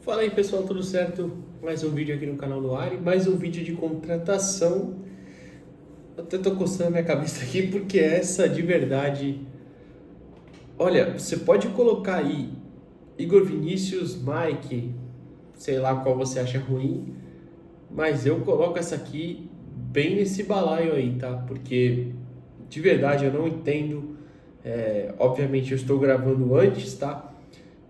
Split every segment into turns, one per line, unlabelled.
Fala aí pessoal, tudo certo? Mais um vídeo aqui no canal do Ari, mais um vídeo de contratação. Eu até tô coçando a minha cabeça aqui porque essa de verdade. Olha, você pode colocar aí Igor Vinícius, Mike, sei lá qual você acha ruim, mas eu coloco essa aqui bem nesse balaio aí, tá? Porque de verdade eu não entendo. Obviamente eu estou gravando antes, tá?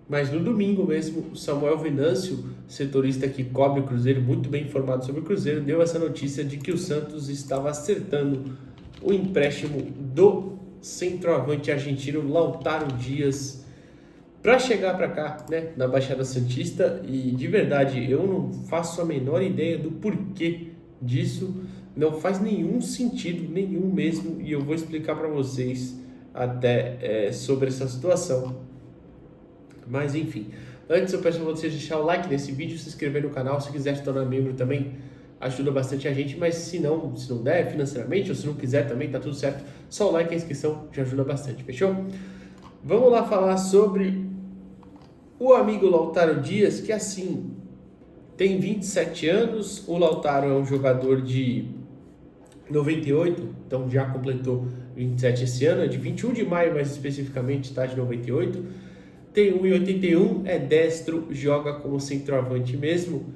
Mas no domingo mesmo, o Samuel Venâncio, setorista que cobre o Cruzeiro, muito bem informado sobre o Cruzeiro, deu essa notícia de que o Santos estava acertando o empréstimo do centroavante argentino Lautaro Dias para chegar para cá, né, na Baixada Santista. E de verdade, eu não faço a menor ideia do porquê disso, não faz nenhum sentido, nenhum mesmo, e eu vou explicar para vocês até sobre essa situação. Mas enfim, antes eu peço para você deixar o like nesse vídeo, se inscrever no canal, se quiser se tornar membro também ajuda bastante a gente, mas se não der financeiramente ou se não quiser também tá tudo certo, só o like e a inscrição já ajuda bastante, fechou? Vamos lá falar sobre o amigo Lautaro Dias, que assim, tem 27 anos, o Lautaro é um jogador de 98, então já completou 27 esse ano, é de 21 de maio mais especificamente, tá, de 98, tem 1,81, é destro, joga como centroavante mesmo.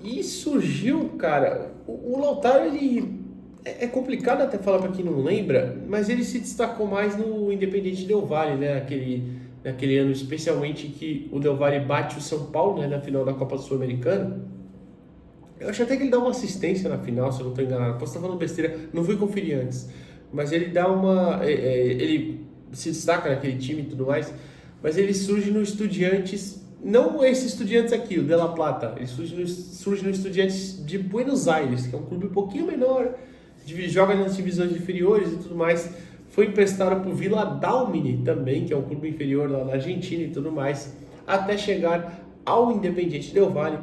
E surgiu, cara, o Lautaro, ele é complicado até falar para quem não lembra, mas ele se destacou mais no Independiente Del Valle, né? Naquele ano, especialmente que o Del Valle bate o São Paulo, né, na final da Copa Sul-Americana. Eu acho até que ele dá uma assistência na final, se eu não estou enganado. Posso estar falando besteira, não fui conferir antes. Mas ele dá uma... ele se destaca naquele time e tudo mais. Mas ele surge no Estudiantes, não esse Estudiantes aqui, o De La Plata, ele surge no Estudiantes de Buenos Aires, que é um clube um pouquinho menor, joga nas divisões inferiores e tudo mais. Foi emprestado para o Villa Dálmine também, que é um clube inferior lá na Argentina e tudo mais, até chegar ao Independiente Del Valle,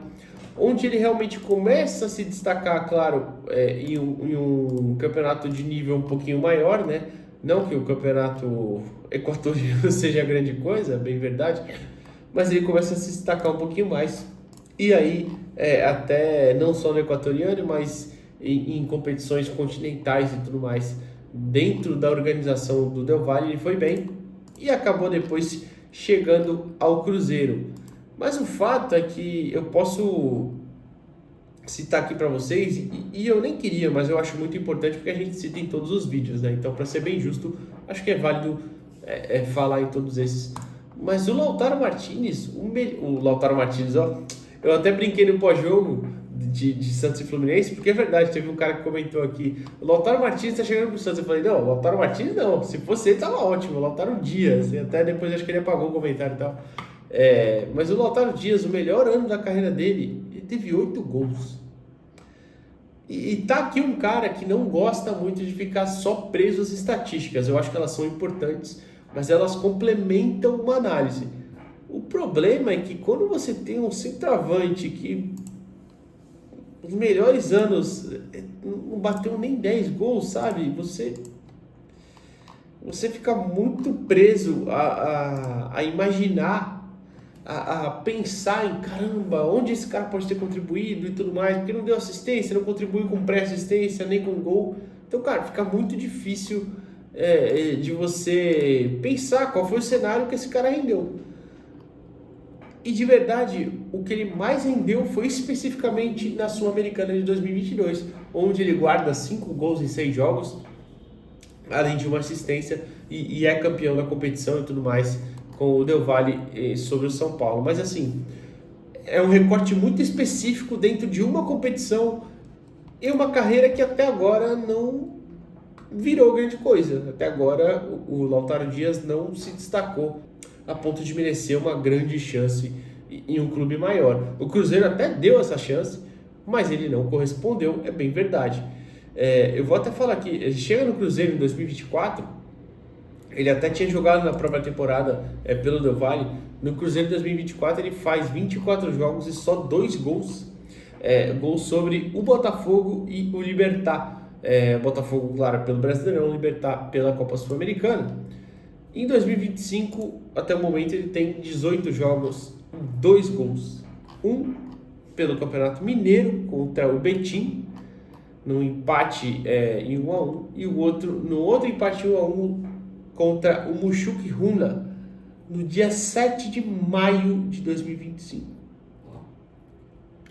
onde ele realmente começa a se destacar, claro, em um campeonato de nível um pouquinho maior, né? Não que o campeonato equatoriano seja grande coisa, bem verdade, mas ele começa a se destacar um pouquinho mais. E aí, até não só no equatoriano, mas em competições continentais e tudo mais, dentro da organização do Del Valle, ele foi bem e acabou depois chegando ao Cruzeiro. Mas o fato é que eu posso citar aqui para vocês, e eu nem queria, mas eu acho muito importante porque a gente cita em todos os vídeos, né? Então, para ser bem justo, acho que é válido falar em todos esses. Mas o Lautaro Martínez, o Lautaro Martínez, ó, eu até brinquei no pós-jogo de Santos e Fluminense, porque é verdade, teve um cara que comentou aqui, o Lautaro Martínez tá chegando pro Santos. Eu falei, não, o Lautaro Martínez não, se fosse ele tava ótimo, o Lautaro Dias, e até depois acho que ele apagou o comentário e tal. Mas o Lautaro Dias, o melhor ano da carreira dele, ele teve 8 gols. E tá aqui um cara que não gosta muito de ficar só preso às estatísticas. Eu acho que elas são importantes, mas elas complementam uma análise. O problema é que quando você tem um centroavante que nos melhores anos não bateu nem 10 gols, sabe? Você fica muito preso a imaginar, a pensar em caramba, onde esse cara pode ter contribuído e tudo mais, porque não deu assistência, não contribuiu com pré-assistência, nem com gol. Então, cara, fica muito difícil de você pensar qual foi o cenário que esse cara rendeu. E de verdade, o que ele mais rendeu foi especificamente na Sul-Americana de 2022, onde ele guarda 5 gols em 6 jogos, além de uma assistência, e é campeão da competição e tudo mais, com o Del Valle sobre o São Paulo. Mas assim, é um recorte muito específico dentro de uma competição e uma carreira que até agora não virou grande coisa. Até agora o Lautaro Dias não se destacou a ponto de merecer uma grande chance em um clube maior. O Cruzeiro até deu essa chance, mas ele não correspondeu, é bem verdade. Eu vou até falar aqui, ele chega no Cruzeiro em 2024, ele até tinha jogado na própria temporada pelo Del Valle. No Cruzeiro de 2024 ele faz 24 jogos e só 2 gols. Gols sobre o Botafogo e o Libertad. Botafogo, claro, pelo Brasileirão, Libertad pela Copa Sul-Americana. Em 2025, até o momento, ele tem 18 jogos, 2 gols. Um pelo Campeonato Mineiro contra o Betim, no empate em 1-1, e o outro no outro empate 1-1 contra o Mushuk Runa, no dia 7 de maio de 2025.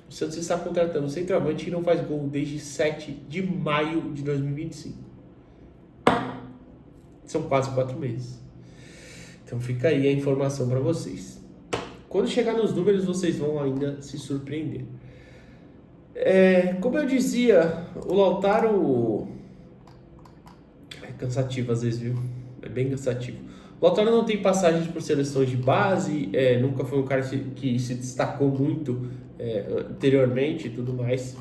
O Santos está contratando um centroavante que não faz gol desde 7 de maio de 2025. São quase 4 meses. Então fica aí a informação para vocês. Quando chegar nos números, vocês vão ainda se surpreender. Como eu dizia, o Lautaro... É cansativo às vezes, viu? É bem cansativo. O Lautaro não tem passagens por seleções de base, nunca foi um cara que se destacou muito anteriormente e tudo mais.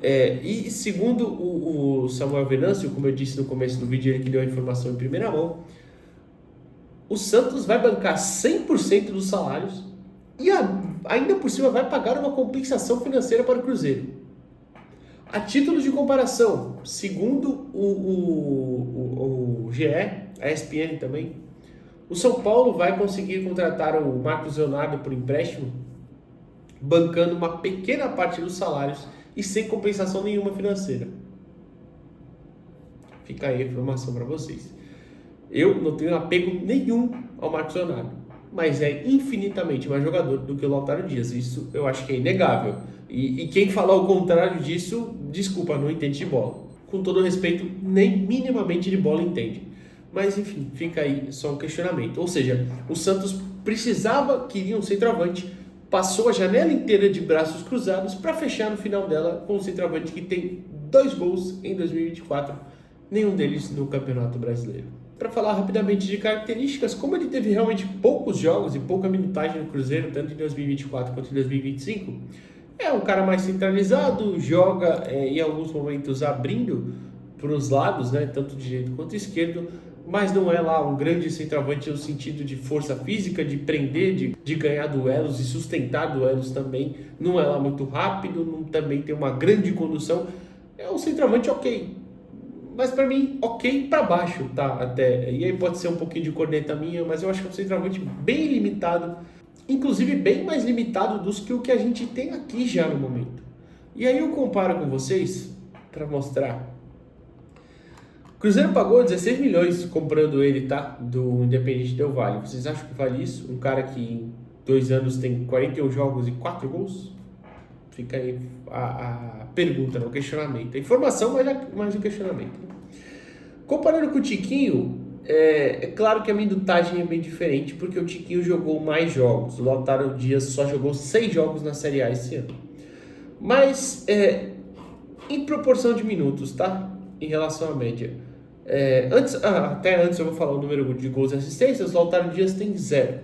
E segundo o Samuel Venâncio, como eu disse no começo do vídeo, ele que deu a informação em primeira mão, o Santos vai bancar 100% dos salários e ainda por cima vai pagar uma compensação financeira para o Cruzeiro. A título de comparação, segundo o GE, a ESPN também, o São Paulo vai conseguir contratar o Marcos Leonardo por empréstimo, bancando uma pequena parte dos salários e sem compensação nenhuma financeira. Fica aí a informação para vocês. Eu não tenho apego nenhum ao Marcos Leonardo, mas é infinitamente mais jogador do que o Lautaro Dias. Isso eu acho que é inegável. E quem falar o contrário disso, desculpa, não entende de bola. Com todo respeito, nem minimamente de bola entende. Mas enfim, fica aí só um questionamento. Ou seja, o Santos queria um centroavante, passou a janela inteira de braços cruzados para fechar no final dela com um centroavante que tem 2 gols em 2024, nenhum deles no Campeonato Brasileiro. Para falar rapidamente de características, como ele teve realmente poucos jogos e pouca minutagem no Cruzeiro, tanto em 2024 quanto em 2025, é um cara mais centralizado, joga em alguns momentos abrindo para os lados, né, tanto direito quanto esquerdo, mas não é lá um grande centroavante no sentido de força física, de prender, de ganhar duelos e sustentar duelos também. Não é lá muito rápido, também tem uma grande condução. É um centroavante ok, mas para mim ok para baixo, tá? Até. E aí pode ser um pouquinho de corneta minha, mas eu acho que é um centroavante bem limitado, inclusive bem mais limitado do que o que a gente tem aqui já no momento. E aí eu comparo com vocês para mostrar. O Cruzeiro pagou 16 milhões comprando ele, tá? Do Independiente Del Valle. Vocês acham que vale isso? Um cara que em 2 anos tem 41 jogos e 4 gols? Fica aí a pergunta, o questionamento. A informação, mas o questionamento. Comparando com o Tiquinho, é claro que a minutagem é bem diferente, porque o Tiquinho jogou mais jogos. O Lautaro Dias só jogou 6 jogos na Série A esse ano. Mas, em proporção de minutos, tá? Em relação à média. Até antes eu vou falar o número de gols e assistências. O Lautaro Dias tem 0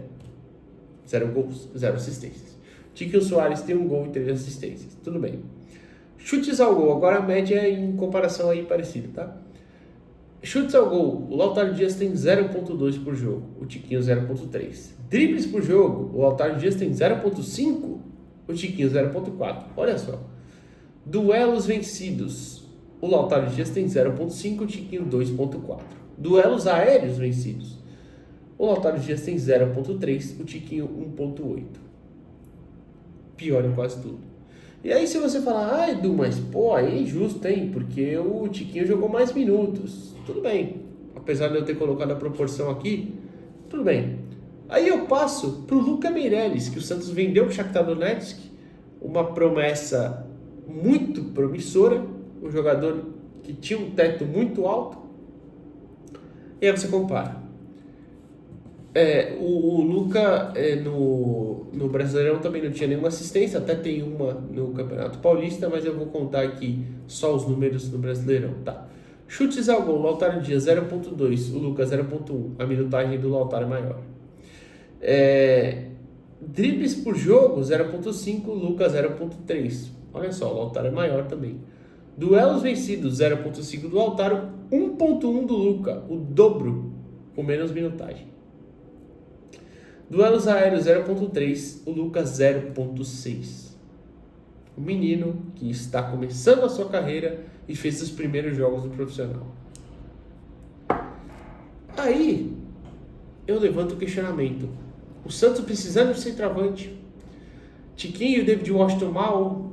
gols, 0 assistências. Tiquinho Soares tem 1 gol e 3 assistências. Tudo bem. Chutes ao gol. Agora a média é em comparação aí parecida, tá? Chutes ao gol. O Lautaro Dias tem 0.2 por jogo. O Tiquinho 0.3. Dribles por jogo. O Lautaro Dias tem 0.5. O Tiquinho 0.4. Olha só. Duelos vencidos. O Lautaro Dias tem 0.5, o Tiquinho 2.4. Duelos aéreos vencidos. O Lautaro Dias tem 0.3, o Tiquinho 1.8. Pior em quase tudo. E aí se você falar, Edu, mas pô, aí é injusto, hein? Porque o Tiquinho jogou mais minutos. Tudo bem. Apesar de eu ter colocado a proporção aqui, tudo bem. Aí eu passo pro Lucas Meirelles, que o Santos vendeu pro Shakhtar Donetsk, uma promessa muito promissora, um jogador que tinha um teto muito alto. E aí você compara. O Luca no Brasileirão também não tinha nenhuma assistência, até tem uma no Campeonato Paulista, mas eu vou contar aqui só os números do Brasileirão, tá? Chutes ao gol, Lautaro Dias 0.2, o Luca 0.1, a minutagem do Lautaro é maior. Dribles por jogo 0.5, o Luca 0.3. Olha só, o Lautaro é maior também. Duelos vencidos 0.5 do Lautaro, 1.1 do Luca, o dobro, com menos minutagem. Duelos aéreos 0.3, o Lucas 0.6. O menino que está começando a sua carreira e fez os primeiros jogos no profissional. Aí, eu levanto o questionamento. O Santos precisando de centroavante. Tiquinho e o David Washington mal.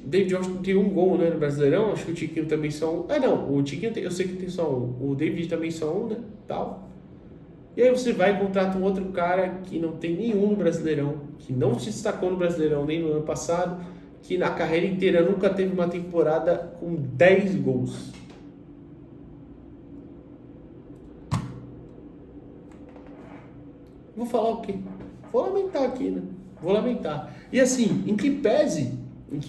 David Washington tem um gol, né, no Brasileirão. Acho que o Tiquinho também só um. Não, o Tiquinho eu sei que tem só um. O David também só um, né? Tal. E aí você vai e contrata um outro cara que não tem nenhum no Brasileirão, que não se destacou no Brasileirão nem no ano passado, que na carreira inteira nunca teve uma temporada com 10 gols. Vou falar o quê? Vou lamentar aqui, né? Vou lamentar. E assim, em que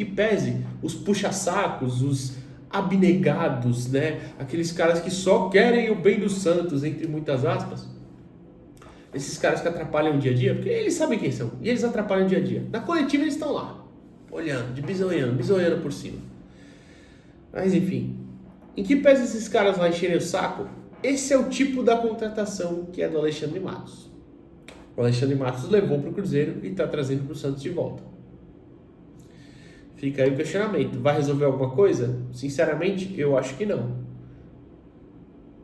pese os puxa-sacos, os abnegados, né? Aqueles caras que só querem o bem do Santos, entre muitas aspas. Esses caras que atrapalham o dia a dia, porque eles sabem quem são, e eles atrapalham o dia a dia. Na coletiva eles estão lá, olhando, bisoiando por cima. Mas enfim, em que pese esses caras lá encherem o saco, esse é o tipo da contratação que é do Alexandre Matos. O Alexandre Matos levou para o Cruzeiro e está trazendo para o Santos de volta. Fica aí o questionamento. Vai resolver alguma coisa? Sinceramente, eu acho que não.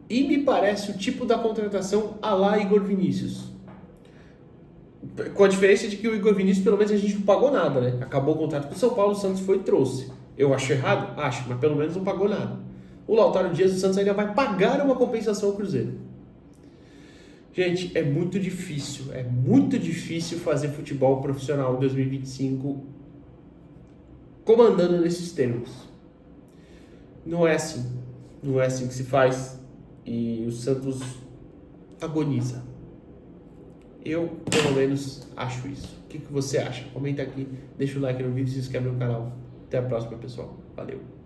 E me parece o tipo da contratação à la Igor Vinícius. Com a diferença de que o Igor Vinícius, pelo menos, a gente não pagou nada, né? Acabou o contrato com o São Paulo, o Santos foi e trouxe. Eu acho errado? Acho, mas pelo menos não pagou nada. O Lautaro Dias, o Santos ainda vai pagar uma compensação ao Cruzeiro. Gente, é muito difícil fazer futebol profissional em 2025 comandando nesses termos. Não é assim que se faz e o Santos agoniza. Eu, pelo menos, acho isso. O que você acha? Comenta aqui, deixa o like no vídeo e se inscreve no canal. Até a próxima, pessoal. Valeu!